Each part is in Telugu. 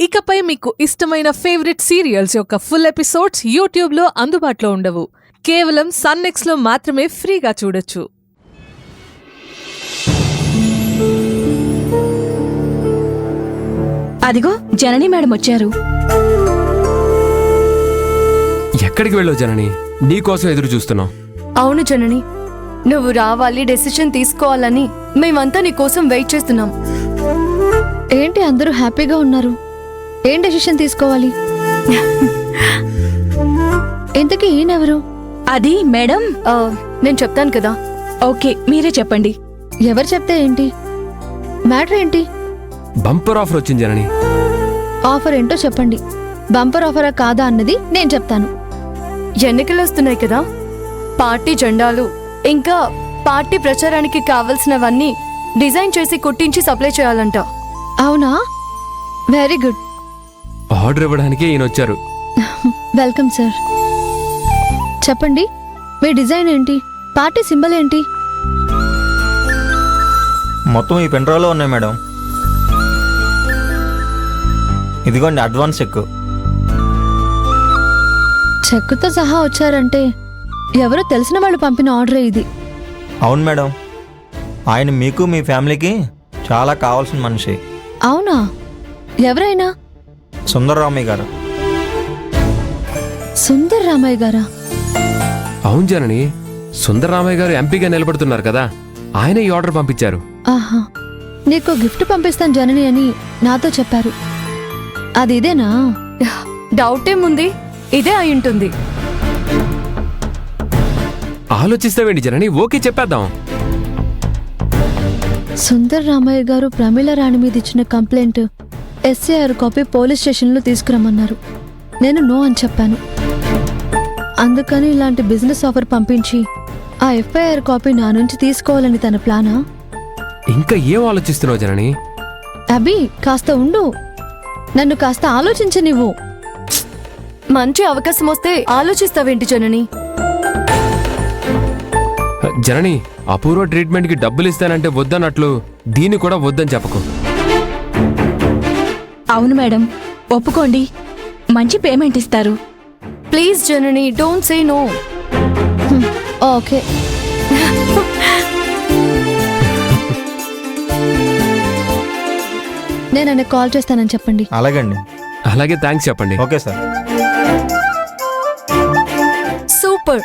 ఇకపై మీకు ఇష్టమైన ఫేవరెట్ సీరియల్స్ యొక్క ఫుల్ ఎపిసోడ్స్ యూట్యూబ్లో అందుబాటులో ఉండవు. కేవలం సన్నెక్స్లో మాత్రమే ఫ్రీగా చూడొచ్చు. అదిగో జనని మేడం వచ్చారు. ఎక్కడికి వెళ్ళావు జనని? నీకోసం ఎదురు చూస్తున్నావు. అవును జనని, నువ్వు రావాలి, డెసిషన్ తీసుకోవాలని మేమంతా నీకోసం వెయిట్ చేస్తున్నాం. ఏంటి అందరూ హ్యాపీగా ఉన్నారు? ఏం డెసిషన్ తీసుకోవాలి? ఇంతకీ ఈయనెవరు? అది మేడం, నేను చెప్తాను కదా. ఓకే, మీరే చెప్పండి. ఎవరు చెప్తే ఏంటి? మ్యాటర్ ఏంటి? బంపర్ ఆఫర్ వచ్చింది జనని. ఆఫర్ ఏంటో చెప్పండి. బంపర్ ఆఫరా కాదా అన్నది నేను చెప్తాను. ఎన్నికలు వస్తున్నాయి కదా, పార్టీ జెండాలు ఇంకా పార్టీ ప్రచారానికి కావలసినవన్నీ డిజైన్ చేసి కుట్టించి సప్లై చేయాలంట. అవునా? Very good. ఆర్డర్ ఇవ్వడానికి ఈయన వచ్చారు. Welcome sir. చెప్పండి, మీ డిజైన్ ఏంటి? పార్టీ సింబల్ ఏంటి? మొత్తం ఈ పెన్డ్రైవ్లో ఉన్నాయి మేడం. ఇదిగోండి అడ్వాన్స్ చెక్. చెక్కుతో సహా వచ్చారంటే ఎవరో తెలిసిన వాళ్ళు పంపిన ఆర్డరే ఇది. అవును మేడం, ఆయన మీకు మీ ఫ్యామిలీకి చాలా కావాల్సిన మనిషి. అవునా? ఎవరైనా? సుందరరామయ్య గారు. సుందర్ రామయ్య గారా? అవును జనని, సుందరరామయ్య గారు ఎంపీగా నిలబడుతున్నారు కదా, ఆయన ఈ ఆర్డర్ పంపించారు. ఆహా, నీకు గిఫ్ట్ పంపిస్తాను జనని అని నాతో చెప్పారు. అది ఇదేనా? డౌట్ ఏముంది, ఇదే అయి ఉంటుంది. ఆలోచిస్తావేంటి జనని? ఓకే చెప్పేద్దాం. సుందర్ రామయ్య గారు ప్రమీల రాణి మీద ఇచ్చిన కంప్లైంట్ ఎస్ఐఆర్ కాపీ పోలీస్ స్టేషన్లో తీసుకురమ్మన్నారు. నేను నో అని చెప్పాను. అందుకని ఇలాంటి బిజినెస్ ఆఫర్ పంపించి ఆ ఎఫ్ఐఆర్ కాపీ నా నుంచి తీసుకోవాలని తన ప్లానా? ఇంకా ఏం ఆలోచిస్తున్నావు జనని? అభి, కాస్త ఉండు. నన్ను కాస్త ఆలోచించనివ్వు. మంచి అవకాశం వస్తే ఆలోచిస్తావేంటి జనని? జనని, అపూర్వ ట్రీట్మెంట్కి డబ్బులు ఇస్తానంటే వద్దన్నట్లు దీన్ని కూడా వద్దని చెప్పకు. అవును మేడం, ఒప్పుకోండి. మంచి పేమెంట్ ఇస్తారు. Please Janani, don't say no. Okay. నేను ఆయనకు కాల్ చేస్తానని చెప్పండి. అలాగండి. అలాగే, థ్యాంక్స్ చెప్పండి. Okay sir. సూపర్.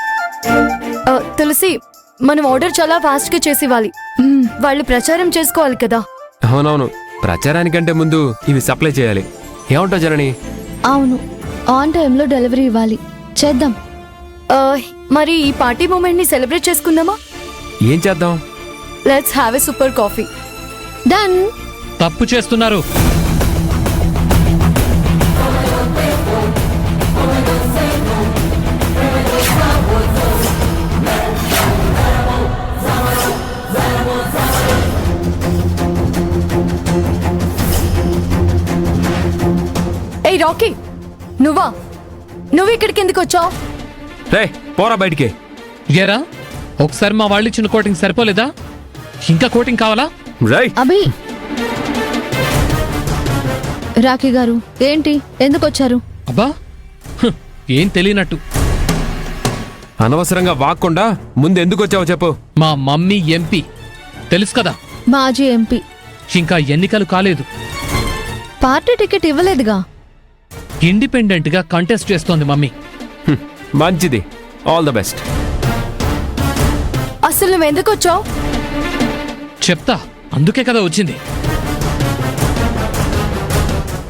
తులసి, మనం ఆర్డర్ చాలా ఫాస్ట్ గా చేసి ఇవ్వాలి. వాళ్ళు ప్రచారం చేసుకోవాలి కదా. అవునవును, ప్రచారానికంటే ముందు ఇవి సప్లై చేయాలి. ఏమంటావు జనని? అవును, ఆన్ టైంలో డెలివరీ ఇవ్వాలి. చేద్దాం. మరి ఈ పార్టీ మూమెంట్ ని సెలబ్రేట్ చేసుకుందామా? ఏం చేద్దాం? Let's have a super coffee. Done. తప్పు చేస్తున్నారు. ఏయ్ రాకీ, నువ్వు ఇక్కడికి ఎందుకు వచ్చావు? రే, పోరా బయటికి. ఏరా, ఒకసారి మా వాళ్ళు ఇచ్చిన కోటింగ్ సరిపోలేదా? ఇంకా కోటింగ్ కావాలా? రై అభి. రాఖీ గారు, ఏంటి, ఎందుకు వచ్చారు? అబ్బా, ఏం తెలియనట్టు. అనవసరంగా వాక్కుండా ముందు ఎందుకు వచ్చావో చెప్పు. మా మమ్మీ ఎంపీ తెలుసు కదా, మాజీ ఎంపీ. ఇంకా ఎన్నికలు కాలేదు. పార్టీ టికెట్ ఇవ్వలేదుగా. ఇండిపెండెంట్ గా కంటెస్ట్ చేస్తోంది మమ్మీ. మంచిది, ఆల్ ద బెస్ట్. అసలు నువ్వు ఎందుకు వచ్చావు? చెప్తా, అందుకే కదా వచ్చింది.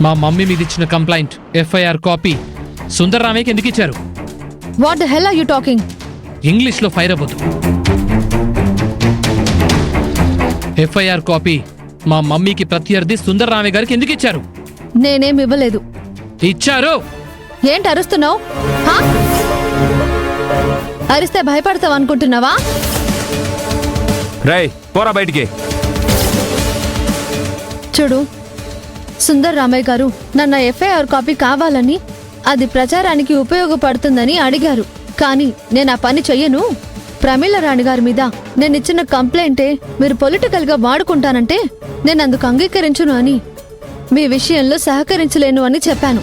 మా మమ్మీ మీద ఇచ్చిన కంప్లైంట్ ఎఫ్ఐఆర్ కాపీ సుందర్రామయ్యకి ఎందుకు ఇచ్చారు? What the hell are you talking? English లో ఫైర్ అవ్వద్దు. ఎఫ్ఐఆర్ కాపీ మా మమ్మీకి ప్రత్యర్థి సుందర్రామయ్య గారికి ఎందుకు ఇచ్చారు? నేనేం ఇవ్వలేదు. ఇచ్చారు. ఏంటి అరుస్తున్నావు? అరిస్తే భయపడతావు అనుకుంటున్నావా? రై, పోరా బయటికి. చూడు, సుందర్ రామయ్య గారు నన్న ఎఫ్ఐఆర్ కాపీ కావాలని, అది ప్రచారానికి ఉపయోగపడుతుందని అడిగారు. కానీ నేను ఆ పని చెయ్యను. ప్రమీల రాణి గారి మీద నేనిచ్చిన కంప్లైంటే మీరు పొలిటికల్ గా వాడుకుంటానంటే నేను అందుకు అంగీకరించును అని మీ విషయంలో సహకరించలేను అని చెప్పాను.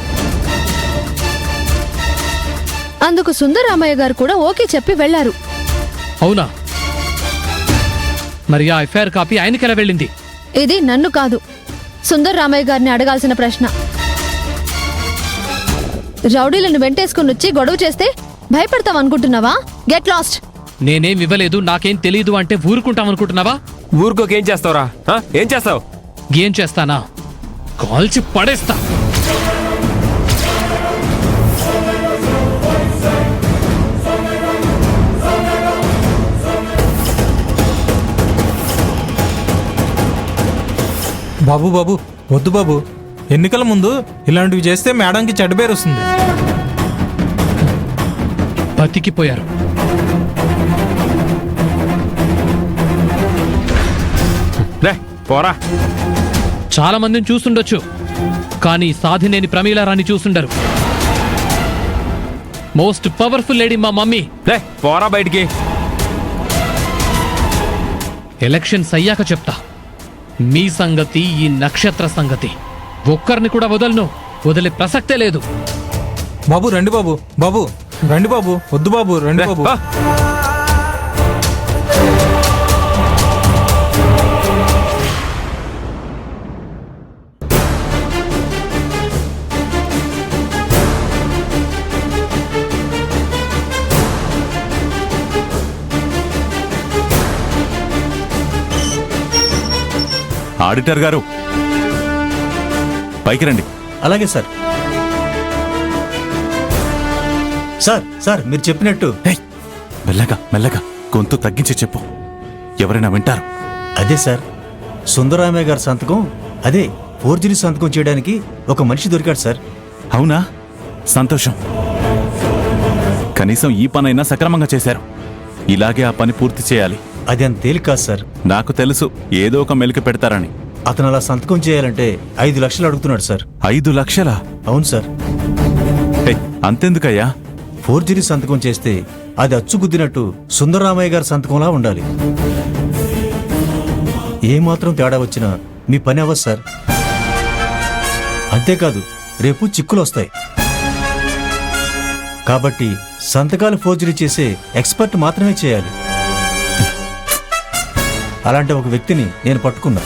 అందుకు సుందరరామయ్య గారు కూడా ఓకే చెప్పి వెళ్లారు. అవునా? మరి ఆ ఎఫ్ఐఆర్ కాపీ ఆయనకెలా వెళ్ళింది? ఇది నన్ను కాదు, సుందరరామయ్య గారిని అడగాల్సిన ప్రశ్న. రౌడీలను వెంటేసుకుని వచ్చి గొడవ చేస్తే భయపడతాం అనుకుంటున్నావా? Get lost. నేనేం ఇవ్వలేదు, నాకేం తెలీదు అంటే ఊరుకుంటామనుకుంటున్నావా? ఊరుకోకేం చేస్తావురా? ఏం చేస్తావు? ఏం చేస్తానా? కాల్చి పడేస్తా. బాబు బాబు వద్దు బాబు, ఎన్నికల ముందు ఇలాంటివి చేస్తే మేడంకి చెడ్డ పేరు వస్తుంది. బతికిపోయారు. రే పోరా. చాలా మందిని చూస్తుండొచ్చు, కానీ సాధినేని ప్రమీలారాన్ని చూస్తుండరు. మోస్ట్ పవర్ఫుల్ లేడీ మా మమ్మీ. రే పోరా బయటికి. ఎలక్షన్స్ అయ్యాక చెప్తా మీ సంగతి, ఈ నక్షత్ర సంగతి. ఒక్కరిని కూడా వదలను, వదిలే ప్రసక్తే లేదు. బాబు రండి బాబు, బాబు రండి బాబు, వద్దు బాబు రండి రే, బాబు. పో. ఆడిటర్ గారు పైకి రండి. అలాగే సార్. సార్ సార్ మీరు చెప్పినట్టు ఏయ్, మెల్లగా మెల్లగా గొంతు తగ్గించి చెప్పు, ఎవరైనా వింటారు. అదే సార్, సుందరరామయ్య గారి సంతకం, అదే ఫోర్జరీ సంతకం చేయడానికి ఒక మనిషి దొరికాడు సార్. అవునా? సంతోషం. కనీసం ఈ పనైనా సక్రమంగా చేశారు. ఇలాగే ఆ పని పూర్తి చేయాలి. అది అంత తేలిక కాదు సార్. నాకు తెలుసు ఏదో ఒక మెలిక పెడతారని. అతను అలా సంతకం చేయాలంటే 5 లక్షలు అడుగుతున్నాడు సార్. 5 లక్షలా? అవును సార్. ఏయ్, అంతెందుకయ్యా? ఫోర్జరీ సంతకం చేస్తే అది అచ్చుగుద్దినట్టు సుందరరామయ్య గారి సంతకంలా ఉండాలి. ఏమాత్రం తేడా వచ్చినా మీ పని అవ్వదు సార్. అంతేకాదు, రేపు చిక్కులు వస్తాయి. కాబట్టి సంతకాలు ఫోర్జరీ చేసే ఎక్స్పర్ట్ మాత్రమే చేయాలి. అలాంటి ఒక వ్యక్తిని నేను పట్టుకున్నా.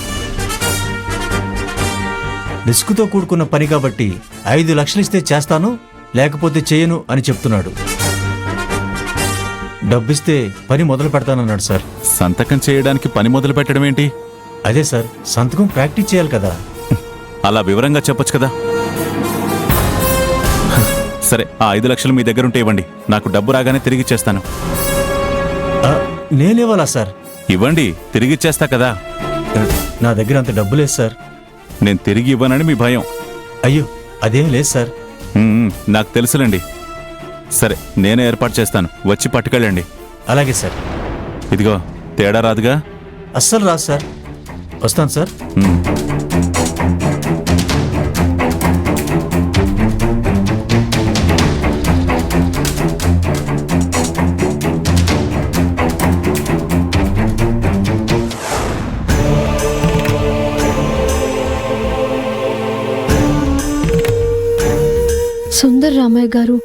రిస్క్తో కూడుకున్న పని కాబట్టి 5 లక్షలు ఇస్తే చేస్తాను, లేకపోతే చేయను అని చెప్తున్నాడు. డబ్బిస్తే పని మొదలు పెడతానన్నాడు సార్. సంతకం చేయడానికి పని మొదలు పెట్టడం ఏంటి? అదే సార్, సంతకం ప్రాక్టీస్ చేయాలి కదా. అలా వివరంగా చెప్పొచ్చు కదా. సరే, ఆ 5 లక్షలు మీ దగ్గరుంటే ఇవ్వండి. నాకు డబ్బు రాగానే తిరిగిచ్చేస్తాను. నేనేవాలా సార్? ఇవ్వండి, తిరిగిచ్చేస్తా కదా. నా దగ్గర అంత డబ్బు లేదు సార్. నేను తిరిగి ఇవ్వనని మీ భయం. అయ్యో, అదేం లేదు సార్. నాకు తెలుసులేండి. సరే, నేనే ఏర్పాటు చేస్తాను, వచ్చి పట్టుకెళ్ళండి. అలాగే సార్. ఇదిగో, తేడా రాదుగా? అస్సలు రాదు సార్. వస్తాను సార్. సుందరరామయ్య గారు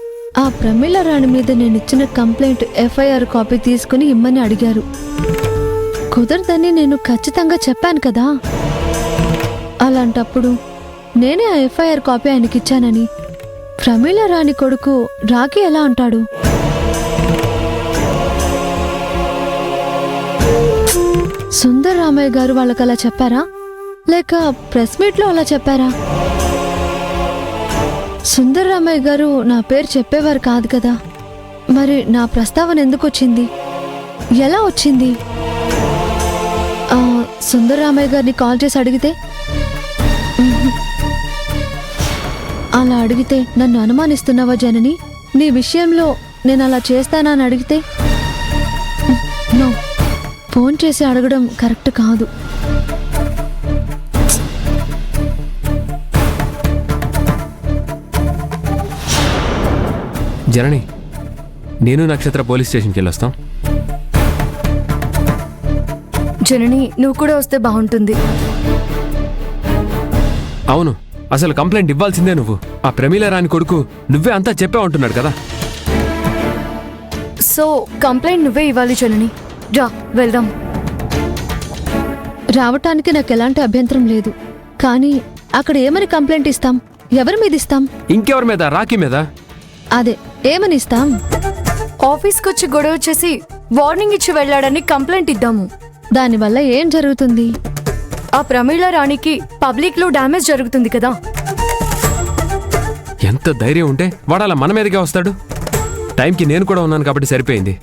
ఆ ప్రమీలారాణి మీద నేనిచ్చిన కంప్లైంట్ ఎఫ్ఐఆర్ కాపీ తీసుకుని ఇమ్మని అడిగారు. కుదరదని నేను ఖచ్చితంగా చెప్పాను కదా. అలాంటప్పుడు నేనే ఆ ఎఫ్ఐఆర్ కాపీ ఆయనకిచ్చానని ప్రమీలారాణి కొడుకు రాకీ ఎలా అంటాడు? సుందరరామయ్య గారు వాళ్ళకి అలా చెప్పారా, లేక ప్రెస్ మీట్లో అలా చెప్పారా? సుందరరామయ్య గారు నా పేరు చెప్పేవారు కాదు కదా. మరి నా ప్రస్తావన ఎందుకు వచ్చింది, ఎలా వచ్చింది? సుందరరామయ్య గారిని కాల్ చేసి అడిగితే, అలా అడిగితే నన్ను అనుమానిస్తున్నావా జనని? నీ విషయంలో నేను అలా చేస్తానా అని అడిగితే, నో, ఫోన్ చేసి అడగడం కరెక్ట్ కాదు. జనని, నేను నక్షత్ర పోలీస్ స్టేషన్కి వెళ్ళొస్తాం. జనని, నువ్వు కూడా వస్తే బాగుంటుంది. అవును, అసలు కంప్లైంట్ ఇవ్వాల్సిందే నువ్వు. ఆ ప్రమీల రాణి కొడుకు నువ్వే అంతా చెప్పావు అంటున్నాడు కదా. సో కంప్లైంట్ నువ్వే ఇవ్వాలి జనని. రా వెళ్దాం. రావటానికి నాకు ఎలాంటి అభ్యంతరం లేదు, కానీ అక్కడ ఏమని కంప్లైంట్ ఇస్తాం? ఎవరి మీద ఇస్తాం? ఇంకెవరి మీద? రాఖీ మీద. అదే, ఏమని ఇస్తాం? ఆఫీస్కి వచ్చి గొడవ చేసి వార్నింగ్ ఇచ్చి వెళ్ళాడని కంప్లైంట్ ఇద్దాము. దానివల్ల ఏం జరుగుతుంది? ఆ ప్రమీల రాణికి పబ్లిక్ లో డ్యామేజ్ జరుగుతుంది కదా. ఎంత ధైర్యం ఉంటే వాడు అలా మన మీదకే వస్తాడు? టైంకి నేను కూడా ఉన్నాను కాబట్టి సరిపోయింది.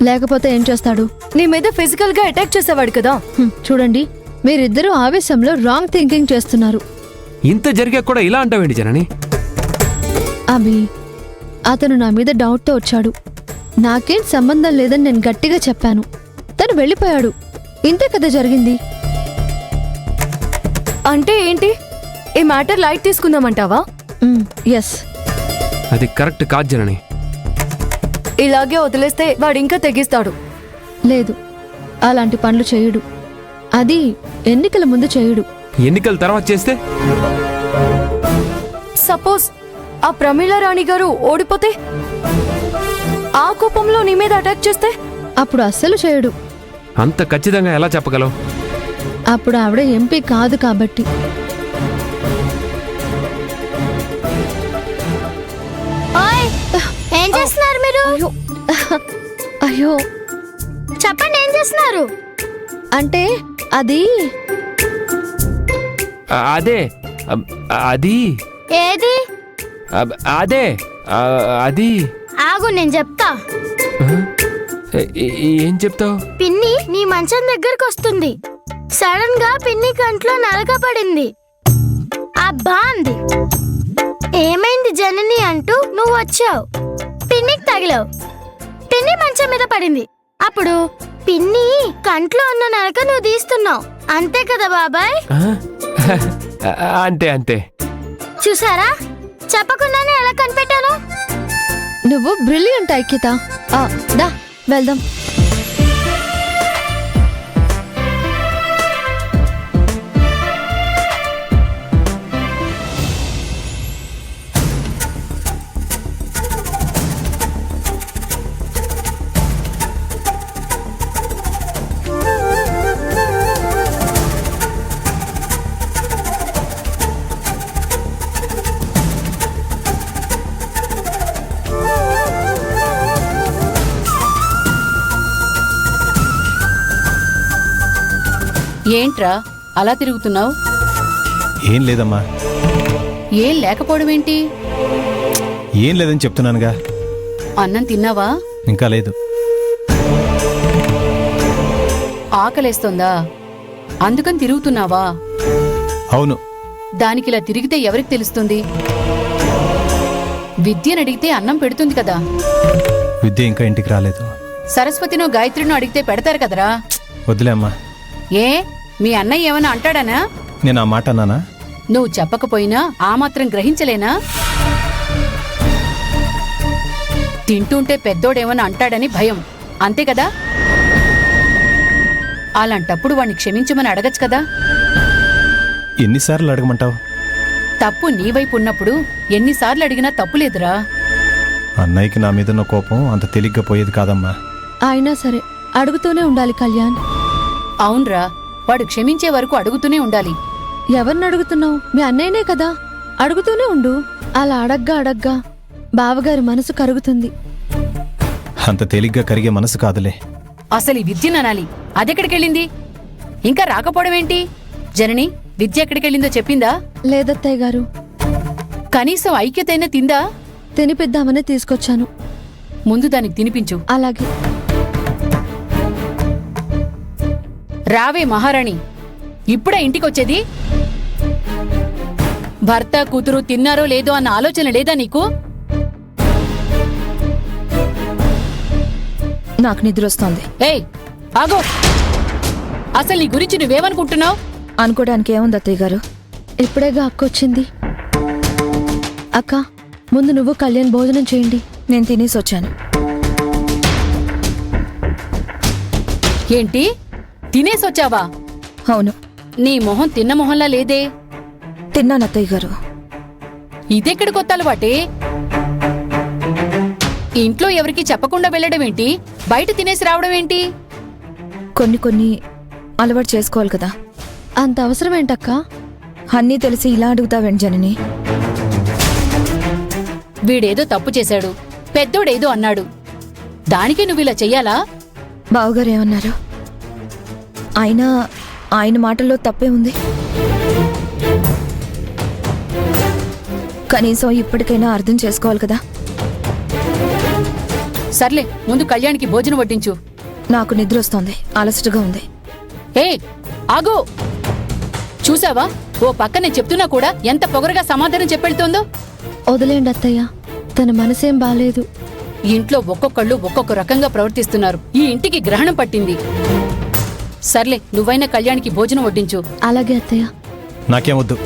లేకపోతే ఏం చేస్తాడు? నీ మీద ఫిజికల్ గా అటాక్ చేసేవాడు కదా. చూడండి, మీరిద్దరూ ఆవేశంలో రాంగ్ థింకింగ్ చేస్తున్నారు. ఇంత జరిగా కూడా ఇలా అంటావేంటి జనని? అభి, అతను నా మీద డౌట్తో వచ్చాడు. నాకేం సంబంధం లేదని నేను గట్టిగా చెప్పాను. తను వెళ్ళిపోయాడు. ఇంతే కదా జరిగింది. అంటే ఏంటి? ఈ మ్యాటర్ లైట్ తీసుకుందామంటావా? ఎస్. అది కరెక్ట్ కాదు జనని. ఇలాగే వదిలేస్తే వాడు ఇంకా తెగిస్తాడు. లేదు, అలాంటి పనులు చేయడు. అది ఎన్నికల ముందు చేయడు. ఎన్నికల తర్వాత చేస్తే? సపోజ్ ఆ ప్రమీల రాణి గారు ఓడిపోతే, ఆ కోపంలో నీ మీద అటాక్ చేస్తే? అప్పుడు అస్సలు చేయడు. అంత ఖచ్చితంగా ఎలా చెప్పగలవు? అప్పుడు ఆవిడ ఎంపీ కాదు కాబట్టి. ఏం చేస్తున్నారు మీరు? అయ్యో, చెప్పండి, ఏం చేస్తున్నారు? అంటే అది అదే అది ఏది? అదే అది. ఆగు, నేను చెప్తా. ఏం చెప్తావు? పిన్ని నీ మంచం దగ్గరకు వస్తుంది. సడన్ గా పిన్ని కంట్లో నలక పడింది. అబ్బా అంది. ఏమైంది జనని అంటూ నువ్వు వచ్చావు. పిన్నికి తగిలావు. పిన్ని మంచం మీద పడింది. అప్పుడు పిన్ని కంట్లో ఉన్న నలక నువ్వు తీస్తున్నావు. అంతే కదా బాబాయ్? అంతే అంతే. చూసారా, చెప్పకుండానే ఎలా కనిపెట్టాను? నువ్వు బ్రిలియంట్ ఐక్యత. దా వెళ్దాం. ఏంట్రా అలా తిరుగుతున్నావు? ఏం లేదమ్మా. ఏం లేకపోవడం ఏంటి? ఏం లేదని చెప్తున్నానుగా. అన్నం తిన్నావా? ఇంకా లేదు. ఆకలేస్తోందా? అందుకని తిరుగుతున్నావా? అవును. దానికిలా తిరిగితే ఎవరికి తెలుస్తుంది? విద్యను అడిగితే అన్నం పెడుతుంది కదా. విద్య ఇంకా ఇంటికి రాలేదు. సరస్వతినో గాయత్రినో అడిగితే పెడతారు కదరా. వదిలే అమ్మా. ఏ మీ అన్నయ్య ఏమన్నా అంటాడానా? నేను ఆ మాట అన్నానా? నువ్వు చెప్పకపోయినా ఆ మాత్రం గ్రహించలేనా? తింటుంటే పెద్దోడేమన్నా అంటాడని భయం, అంతే కదా? అలాంటప్పుడు వాణ్ణి క్షమించమని అడగచ్చు కదా. ఎన్నిసార్లు అడగమంటావు? తప్పు నీ వైపు ఉన్నప్పుడు ఎన్నిసార్లు అడిగినా తప్పులేదురా. అన్నయ్యకి నా మీదున్న కోపం అంత తేలిగ్గా పోయేది కాదమ్మా. అయినా సరే అడుగుతూనే ఉండాలి కళ్యాణ్. అవునరా, వాడు క్షమించే వరకు అడుగుతూనే ఉండాలి. ఎవరిని అడుగుతున్నావు? మీ అన్నయ్యనే కదా. అడుగుతూనే ఉండు. అలా అడగ్గా బావగారి మనసు కరుగుతుంది. అంత తేలిగ్గా కరిగే మనసు కాదులే. అసలు ఈ విద్యననాలి, అదెక్కడికెళ్ళింది? ఇంకా రాకపోవడమేంటి? జనని, విద్య ఎక్కడికెళ్ళిందో చెప్పిందా? లేదత్తయ్య గారు. కనీసం ఐక్యతైనా తిందా? తినిపిద్దామని తీసుకొచ్చాను. ముందు దానికి తినిపించు. అలాగే. రావే మహారాణి, ఇప్పుడే ఇంటికొచ్చేది? భర్త కూతురు తిన్నారో లేదో అన్న ఆలోచన లేదా నీకు? నాకు నిద్రొస్తోంది. ఏయ్ ఆగో, అసలు నీ గురించి నువ్వేమనుకుంటున్నావు? అనుకోవడానికి ఏముంది అత్తయ్య గారు? ఇప్పుడేగా అక్కొచ్చింది. అక్క, ముందు నువ్వు కళ్యాణ్ భోజనం చేయండి. నేను తినేసి వచ్చాను. ఏంటి, తినేసొచ్చావా? అవును. నీ మొహం తిన్న మొహంలా లేదే. తిన్నాను అత్తయ్య గారు. ఇదెక్కడ కొత్త అలవాటే? ఇంట్లో ఎవరికి చెప్పకుండా వెళ్ళడం ఏంటి? బయట తినేసి రావడం ఏంటి? కొన్ని అలవాటు చేసుకోవాలి కదా. అంత అవసరం ఏంటక్క? అన్నీ తెలిసి ఇలా అడుగుతావేంటి జనని? వీడేదో తప్పు చేశాడు, పెద్దోడేదో అన్నాడు, దానికే నువ్వు ఇలా చెయ్యాలా? బావగారు ఏమన్నారు? ఆయన మాటల్లో తప్పే ఉంది. కనీసం ఇప్పటికైనా అర్థం చేసుకోవాలి కదా. సర్లే, ముందు కళ్యాణ్కి భోజనం వడ్డించు. నాకు నిద్ర వస్తోంది, అలసటగా ఉంది. ఏ ఆగు! చూసావా, ఓ పక్కనే చెప్తున్నా కూడా ఎంత పొగరగా సమాధానం చెప్పెళ్తోందో. వదిలేండి అత్తయ్య, తన మనసేం బాలేదు. ఇంట్లో ఒక్కొక్కళ్ళు ఒక్కొక్క రకంగా ప్రవర్తిస్తున్నారు. ఈ ఇంటికి గ్రహణం పట్టింది. సర్లే, నువ్వైనా కళ్యాణ్కి భోజనం వడ్డించు. అలాగే అత్తయ్య. నాకేమొద్దు.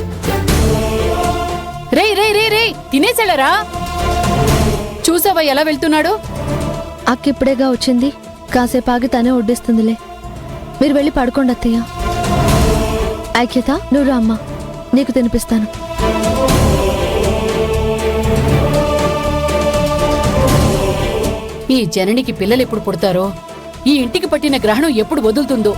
రే రే రే రే తినేసాడరా? చూసావా ఎలా వెళ్తున్నాడో? అక్క ఇప్పుడేగా వచ్చింది, కాసేపు ఆగి తనే వడ్డిస్తుందిలే. మీరు వెళ్ళి పడుకోండి అత్తయ్య. ఐక్యత, నువ్వు రా అమ్మా, నీకు తినిపిస్తాను. ఈ జననికి పిల్లలు ఎప్పుడు పుడతారో, ఈ ఇంటికి పట్టిన గ్రహణం ఎప్పుడు వదులుతుందో.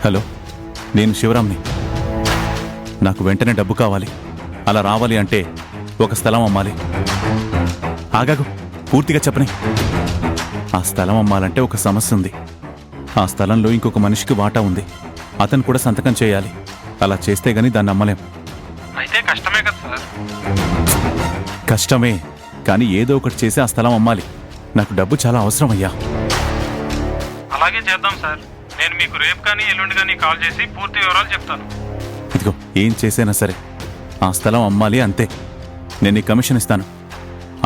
హలో, నేను శివరాంని. నాకు వెంటనే డబ్బు కావాలి. అలా రావాలి అంటే ఒక స్థలం అమ్మాలి. ఆగాగు, పూర్తిగా చెప్పని. ఆ స్థలం అమ్మాలంటే ఒక సమస్య ఉంది. ఆ స్థలంలో ఇంకొక మనిషికి వాటా ఉంది. అతను కూడా సంతకం చేయాలి. అలా చేస్తే గానీ దాన్ని అమ్మలేం. అయితే కష్టమే కదా సార్. కష్టమే, కానీ ఏదో ఒకటి చేసి ఆ స్థలం అమ్మాలి. నాకు డబ్బు చాలా అవసరం అయ్యా. అలాగే చేద్దాం సార్. నేను మీకు రేపు కానీ ఎల్లుండి కానీ కాల్ చేసి పూర్తి వివరాలు చెప్తాను. ఇదిగో, ఏం చేసైనా సరే ఆ స్థలం అమ్మాలి, అంతే. నేను నీకు కమిషన్ ఇస్తాను.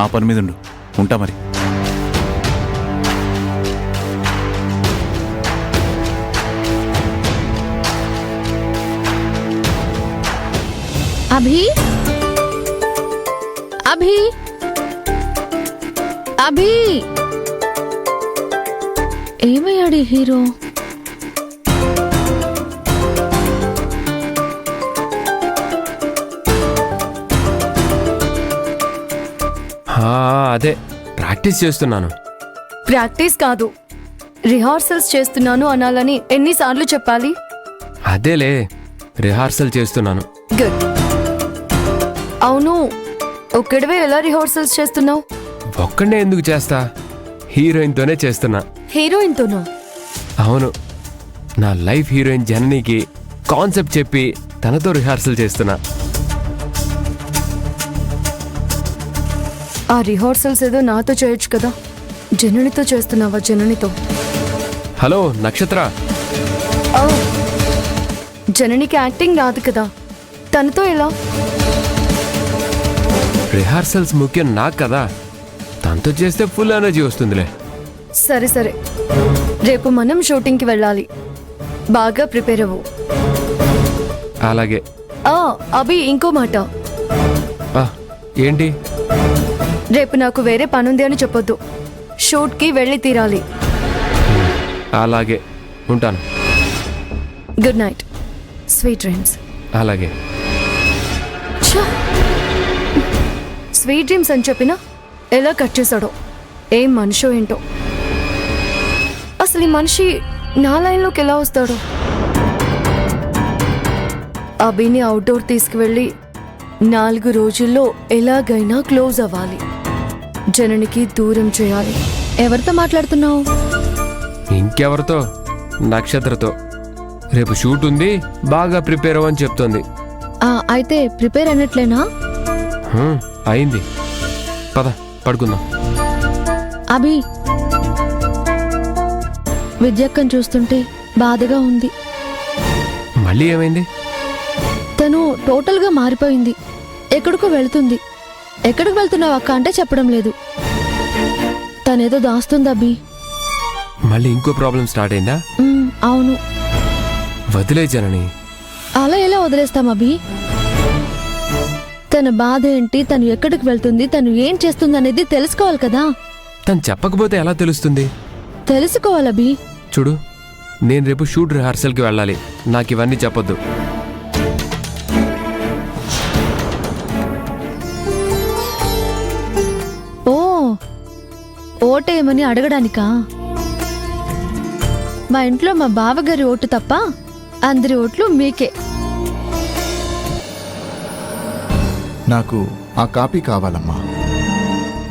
ఆ పని మీద ఉండు. ఉంటా మరి. అభి, అభి, అభి, ఏమయ్యాడు ఈ హీరో? అదే ప్రాక్టీస్ చేస్తున్నాను. ప్రాక్టీస్ కాదు, రిహార్సల్స్ చేస్తున్నాను అనాలని ఎన్నిసార్లు చెప్పాలి? అదేలే, రిహార్సల్ చేస్తున్నాను. గుడ్. అవును, ఒక్కడివే ఎలా రిహార్సల్స్ చేస్తున్నావు? ఒక్కడే ఎందుకు చేస్తా, హీరోయిన్తోనే చేస్తున్నా. హీరోయిన్తోనా? అవును, నా లైఫ్ హీరోయిన్ జననికి కాన్సెప్ట్ చెప్పి తనతో రిహార్సల్ చేస్తున్నా. ఆ రిహార్సల్స్ ఏదో నాతో చేయొచ్చు కదా. జననితో చేస్తున్నావా? జననితో? హలో నక్షత్ర, ఓ, జననికి యాక్టింగ్ రాదు కదా, తనతో ఎలా? రిహార్సల్స్ ముఖ్యం నాకు కదా, తనతో చేస్తే ఫుల్ ఎనర్జీ వస్తుందిలే. సరే సరే, రేపు మనం షూటింగ్కి వెళ్ళాలి, బాగా ప్రిపేర్ అవ్వు. అలాగే. అభి, ఇంకో మాట. ఏంటి? రేపు నాకు వేరే పనుంది అని చెప్పొద్దు, షూట్కి వెళ్ళి తీరాలి. అలాగే, ఉంటాను. Good night, sweet dreams. అలాగే. స్వీట్ డ్రీమ్స్ అని చెప్పినా ఎలా కట్ చేశాడో, ఏం మనిషో ఏంటో. అసలు ఈ మనిషి నా లైన్లోకి ఎలా వస్తాడో? అభిని అవుట్డోర్ తీసుకువెళ్ళి 4 రోజుల్లో ఎలాగైనా క్లోజ్ అవ్వాలి. జననికి దూరం చేయాలి. ఎవరితో మాట్లాడుతున్నావు? ఇంకెవరితో? నక్షత్రతో. రేపు షూట్ ఉంది, బాగా ప్రిపేర్ అవ్వని చెప్తోంది. అయితే ప్రిపేర్ అయినట్లేనా? అయింది. పద పడుకుందాం. అభి, విద్యక్కని చూస్తుంటే బాధగా ఉంది. మళ్ళీ ఏమైంది? తను టోటల్గా మారిపోయింది. ఎక్కడికో వెళ్తుంది. ఎక్కడికి వెళ్తున్నావు అక్క అంటే చెప్పడం లేదు. తనేదో దాస్తుంది అభి. మళ్ళీ ఇంకో ప్రాబ్లం స్టార్ట్ అయిందా? అవును. వదిలే జనని. అలా ఎలా వదిలేస్తాం అభి? తన బాధ ఏంటి, తను ఎక్కడికి వెళ్తుంది, తను ఏం చేస్తుంది అనేది తెలుసుకోవాలి కదా. తను చెప్పకపోతే ఎలా తెలుస్తుంది? తెలుసుకోవాలి అభి. చూడు, నేను రేపు షూట్ రిహార్సల్కి వెళ్ళాలి. నాకు ఇవన్నీ చెప్పొద్దు. ఓటేయమని అడగడానికా? మా ఇంట్లో మా బావగారి ఓటు తప్ప అందరి ఓట్లు మీకే. నాకు ఆ కాపీ కావాలమ్మా.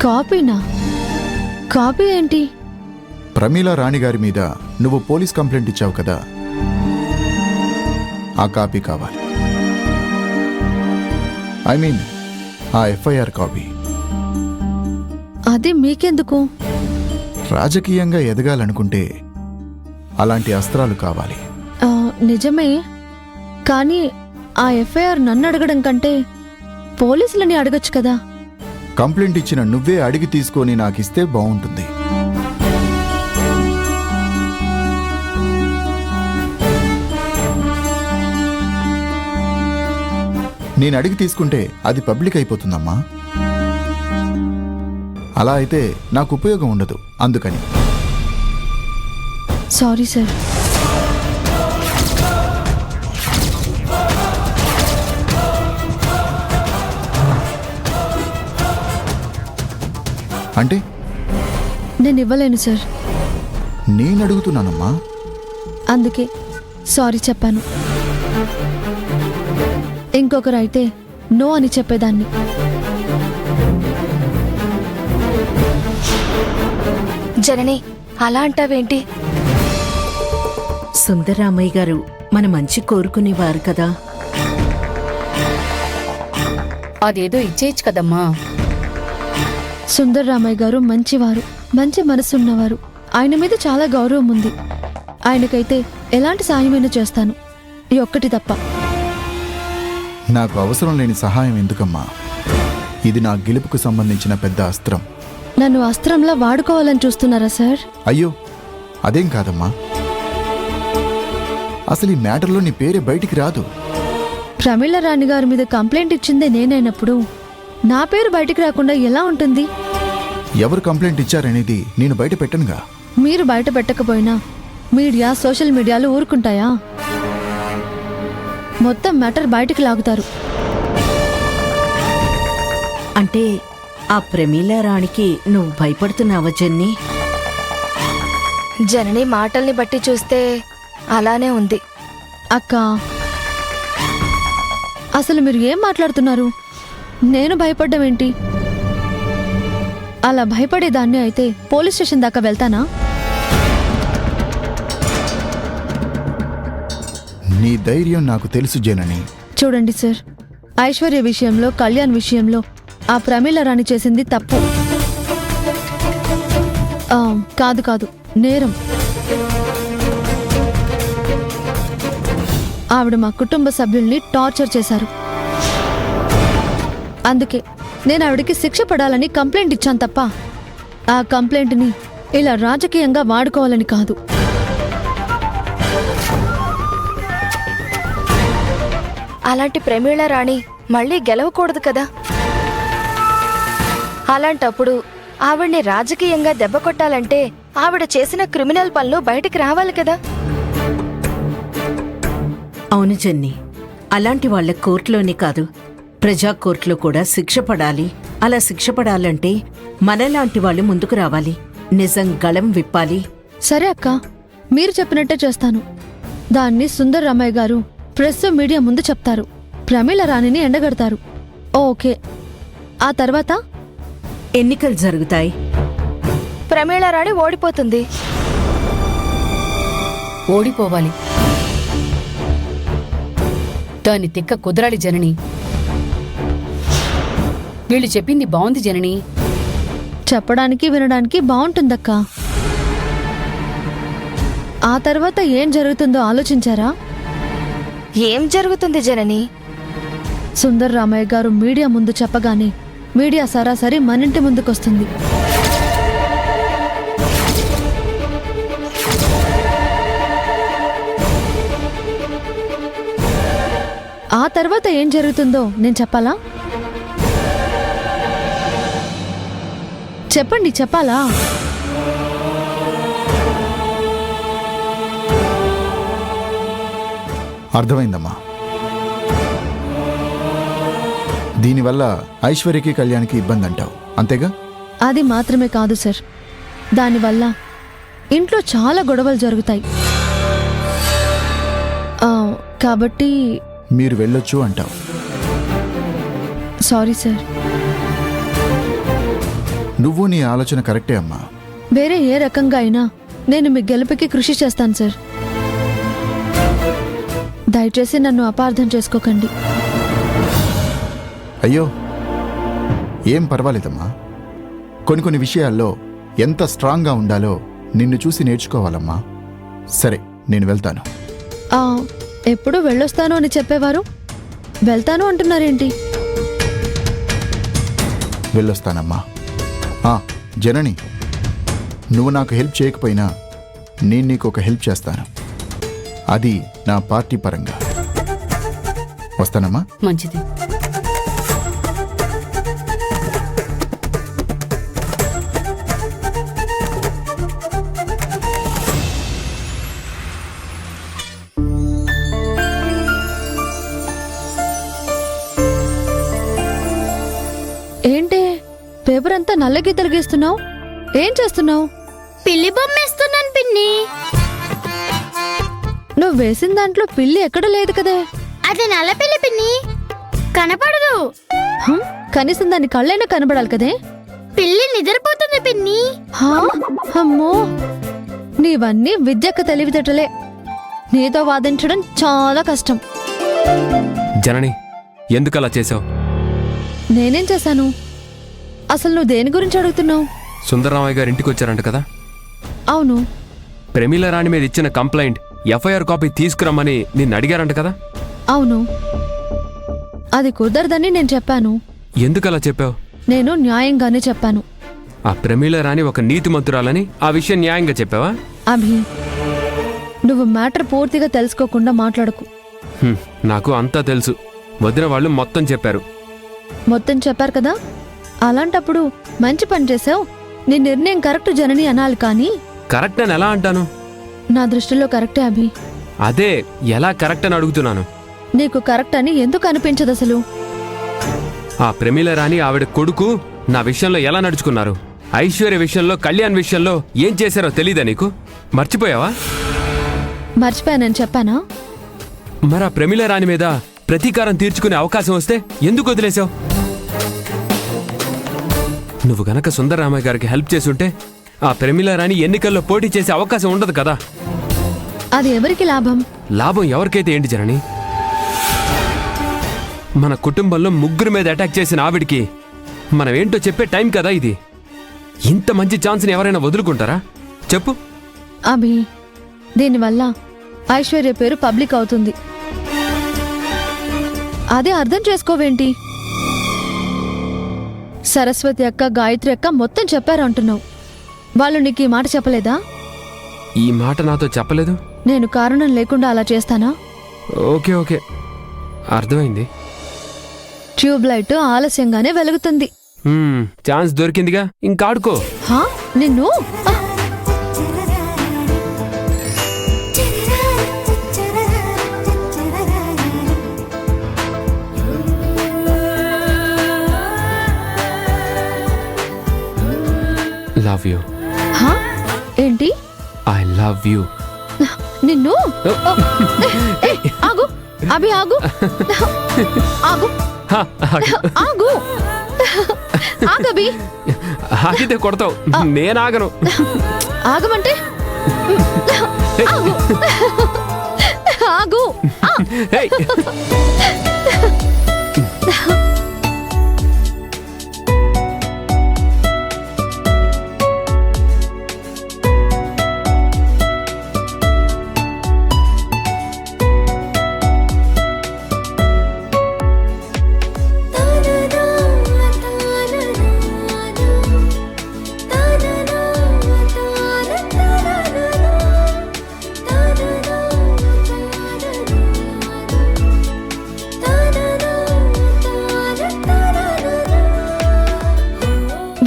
కాపీనా? కాపీ ఏంటి? ప్రమీల రాణి గారి మీద నువ్వు పోలీస్ కంప్లైంట్ ఇచ్చావు కదా, ఆ కాపీ కావాలి. ఐ మీన్ ఆ ఎఫ్ఐఆర్ కాపీ. అది మీకెందుకు? రాజకీయంగా ఎదగాలనుకుంటే అలాంటి అస్త్రాలు కావాలి. నిజమే, కానీ ఆ ఎఫ్ఐఆర్ నన్ను అడగడం కంటే పోలీసులని అడగచ్చు కదా. కంప్లైంట్ ఇచ్చిన నువ్వే అడిగి తీసుకొని నాకిస్తే బాగుంటుంది. నేను అడిగి తీసుకుంటే అది పబ్లిక్ అయిపోతుందమ్మా. అలా అయితే నాకు ఉపయోగం ఉండదు. అందుకని. Sorry sir. అంటే నేను ఇవ్వలేను సార్. నేను అడుగుతున్నానమ్మా. అందుకే సారీ చెప్పాను. ఇంకొకరు అయితే నో అని చెప్పేదాన్ని. జనని, అలా అంటావేంటి? సుందరరామయ్య గారు మన మంచి కోరుకునేవారు కదా. అదేదో ఇచ్చేయచ్చు కదమ్మా. సుందరరామయ్య గారు మంచివారు, మంచి మనసున్నవారు. ఆయన మీద చాలా గౌరవం ఉంది. ఆయనకైతే ఎలాంటి సాయమైనా చేస్తాను, ఈ ఒక్కటి తప్ప. నాకు అవసరం లేని సహాయం ఎందుకమ్మా? ఇది నా గెలుపుకు సంబంధించిన పెద్ద అస్త్రం. నన్ను అస్త్రంలా వాడుకోవాలని చూస్తున్నారా సార్? అయ్యో, అదేం కాదమ్మా. అసలు ఈ మ్యాటర్లో నీ పేరే బయటికి రాదు. ప్రమీల రాణి గారి మీద కంప్లైంట్ ఇచ్చిందే నేనైనప్పుడు నా పేరు బయటికి రాకుండా ఎలా ఉంటుంది? ఎవరు కంప్లైంట్ ఇచ్చారనేది నేను బయట పెట్టనుగా. మీరు బయట పెట్టకపోయినా మీడియా, సోషల్ మీడియాలు ఊరుకుంటాయా? మొత్తం మ్యాటర్ బయటికి లాగుతారు. అంటే ఆ ప్రమీల రాణికి నువ్వు భయపడుతున్నావా జెన్నీ? జనని మాటల్ని బట్టి చూస్తే అలానే ఉంది. అక్క, అసలు మీరు ఏం మాట్లాడుతున్నారు? నేను భయపడ్డం ఏంటి? అలా భయపడేదాన్ని అయితే పోలీస్ స్టేషన్ దాకా వెళ్తానా? నీ ధైర్యం నాకు తెలుసు జనని. చూడండి సార్, ఐశ్వర్య విషయంలో, కళ్యాణ్ విషయంలో ఆ ప్రమీల రాణి చేసింది తప్పు. కాదు కాదు, నేరం. ఆవిడ మా కుటుంబ సభ్యుల్ని టార్చర్ చేశారు. అందుకే నేను ఆవిడకి శిక్ష పడాలని కంప్లైంట్ ఇచ్చాను తప్ప ఆ కంప్లైంట్ని ఇలా రాజకీయంగా వాడుకోవాలని కాదు. అలాంటి ప్రమీళ రాణి మళ్ళీ గెలవకూడదు కదా. అలాంటప్పుడు ఆవిడ్ని రాజకీయంగా దెబ్బ కొట్టాలంటే ఆవిడ చేసిన క్రిమినల్ పనులు బయటికి రావాలి కదా. అవును జెన్నీ, అలాంటి వాళ్ళ కోర్టులోనే కాదు, ప్రజా కోర్టులో కూడా శిక్ష పడాలి. అలా శిక్ష పడాలంటే మనలాంటి వాళ్ళు ముందుకు రావాలి, నిజం గళం విప్పాలి. సరే అక్క, మీరు చెప్పినట్టే చేస్తాను. దాన్ని సుందరరామయ్య గారు ప్రెస్ మీడియా ముందు చెప్తారు, ప్రమీల రాణిని ఎండగడతారు. ఓకే, ఆ తర్వాత ఎన్నికలు జరుగుతాయి. ప్రమీళ రాణి ఓడిపోతుంది. ఓడిపోవాలి. దాని తిక్క కుదరాలి జనని. వీళ్ళు చెప్పింది బాగుంది జనని. చెప్పడానికి వినడానికి బాగుంటుందక్కా. ఆ తర్వాత ఏం జరుగుతుందో ఆలోచించారా? ఏం జరుగుతుంది జనని? సుందర్ రామయ్య గారు మీడియా ముందు చెప్పగానే మీడియా సరాసరి మనింటి ముందుకొస్తుంది. ఆ తర్వాత ఏం జరుగుతుందో నేను చెప్పాలా? చెప్పండి, చెప్పాలా? అర్థమైందమ్మా. దీనివల్ల ఐశ్వర్యకి కళ్యాణ్కి ఇబ్బంది అంటావు, అంతేగా? అది మాత్రమే కాదు సార్, దానివల్ల ఇంట్లో చాలా గొడవలు జరుగుతాయి. కాబట్టి మీరు వెళ్ళొచ్చు అంటావు. Sorry sir. నువ్వు నీ ఆలోచన కరెక్టే అమ్మా. వేరే ఏ రకంగా అయినా నేను మీ గెలుపుకి కృషి చేస్తాను సార్. దయచేసి నన్ను అపార్థం చేసుకోకండి. అయ్యో, ఏం పర్వాలేదమ్మా. కొన్ని విషయాల్లో ఎంత స్ట్రాంగ్గా ఉండాలో నిన్ను చూసి నేర్చుకోవాలమ్మా. సరే, నేను వెళ్తాను. ఎప్పుడు వెళ్ళొస్తాను అని చెప్పేవారు, వెళ్తాను అంటున్నారేంటి? వెళ్ళొస్తానమ్మా. జనని, నువ్వు నాకు హెల్ప్ చేయకపోయినా నేను నీకు ఒక హెల్ప్ చేస్తాను. అది నా పార్టీ పరంగా. వస్తానమ్మా. మంచిది. ఏంటి పేపర్ అంతా నల్ల గీతలు గీస్తున్నావు? ఏం చేస్తున్నావు? పిల్లి బొమ్మేస్తున్నాను పిన్ని. నువ్వు వేసిన దాంట్లో పిల్లి ఎక్కడ లేదు కదే. అది నల్ల పిల్లి పిన్ని, కనపడదు. కనీసం దాని కళ్ళైనా కనబడాలి కదే. పిల్లి నిద్రపోతుంది పిన్ని. అమ్మో, నీవన్నీ విద్యక్క తెలివితేటలే. నీతో వాదించడం చాలా కష్టం. జనని, ఎందుకు అలా చేసావు? నేనేం చేశాను? అసలు నువ్వు దేని గురించి అడుగుతున్నావు? సుందరరామయ్య గారు ఇంటికి వచ్చారంట కదా? అవును. ప్రమీల రాణి మీద ఇచ్చిన కంప్లైంట్ ఎఫ్ఐఆర్ కాపీ తీసుకురమ్మని నిన్ను అడిగారంట కదా? అవును. అది కుదరదని నేను చెప్పాను. ఎందుకు అలా చెప్పావు? నేను న్యాయంగానే చెప్పాను. ఆ ప్రమీల రాణి ఒక నీతిమంతురాలని ఆ విషయం న్యాయంగా చెప్పావా? అభి, నువ్వు మ్యాటర్ పూర్తిగా తెలుసుకోకుండా మాట్లాడకు. నాకు అంతా తెలుసు. వదిన వాళ్ళు మొత్తం చెప్పారు. మొత్తం చెప్పారు కదా, అలాంటప్పుడు మంచి పని చేసావు. నీ నిర్ణయం కరెక్ట్ జనని అనాలి. కానీ కరెక్ట్ అని ఎలా అంటాను? నా దృష్టిలో కరెక్టే అభి. అదే, ఎలా కరెక్ట్ అని అడుగుతున్నాను. నీకు కరెక్ట్ అని ఎందుకు అనిపించదు అసలు? ఆ ప్రమీల రాణి ఆవిడ కొడుకు నా విషయంలో ఎలా నడుచుకున్నారు, ఐశ్వర్య విషయంలో, కళ్యాణ్ విషయంలో ఏం చేశారో తెలీదా నీకు? మర్చిపోయావా? మర్చిపోయానని చెప్పానా? మరి ఆ ప్రమీల రాణి మీద ప్రతీకారం తీర్చుకునే అవకాశం వస్తే ఎందుకు వదిలేశావు? నువ్వు గనక సుందరరామయ్య గారికి హెల్ప్ చేసుంటే ఆ ప్రమీల రాణి ఎన్నికల్లో పోటీ చేసే అవకాశం ఉండదు కదా. అది ఎవరికి లాభం? లాభం ఎవరికైతే ఏంటి జనని? మన కుటుంబంలో ముగ్గురు మీద అటాక్ చేసిన ఆవిడికి మనం ఏంటో చెప్పే టైం కదా ఇది. ఇంత మంచి ఛాన్స్ని ఎవరైనా వదులుకుంటారా చెప్పు? అభి, దీనివల్ల ఐశ్వర్య పేరు పబ్లిక్ అవుతుంది. అదే అర్థం చేసుకోవేంటి? సరస్వతి అక్క, గాయత్రి అక్క మొత్తం చెప్పారు అంటున్నావు. వాళ్ళు నీకు ఈ మాట చెప్పలేదా? ఈ మాట నాతో చెప్పలేదు. నేను కారణం లేకుండా అలా చేస్తానా? ఓకే ఓకే, అర్థమైంది. ట్యూబ్ లైట్ ఆలస్యంగానే వెలుగుతుంది. ఛాన్స్ దొరికిందిగా, ఇంకాడుకో. నిన్ను లవ్ యూ. ఏంటి? I love you. నిన్ను ఆగు. అభి ఆగు ఆగు హా, ఆగు. ఆగు ఆగబి ఆగితే కొడతావు, నేను ఆగను. ఆగమంటే ఆగు ఆగు ఏయ్.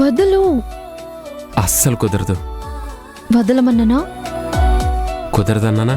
వదలు. అస్సలు కుదరదు. వదలమన్నానా? కుదరదన్నానా?